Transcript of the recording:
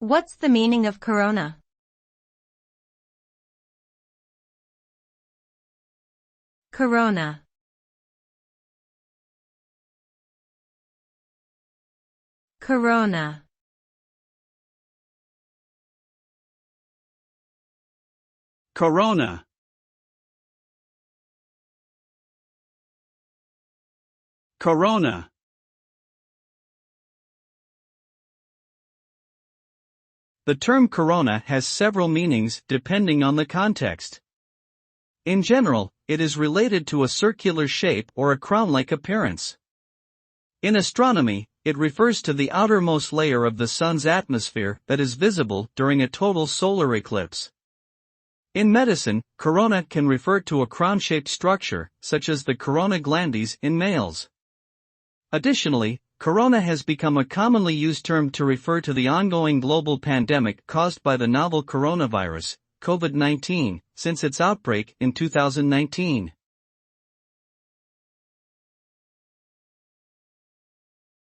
What's the meaning of corona? Corona. Corona. Corona. Corona. The term corona has several meanings depending on the context. In general, it is related to a circular shape or a crown-like appearance. In astronomy, it refers to the outermost layer of the Sun's atmosphere that is visible during a total solar eclipse. In medicine, corona can refer to a crown-shaped structure, such as the corona glandis in males. Additionally, corona has become a commonly used term to refer to the ongoing global pandemic caused by the novel coronavirus, COVID-19, since its outbreak in 2019.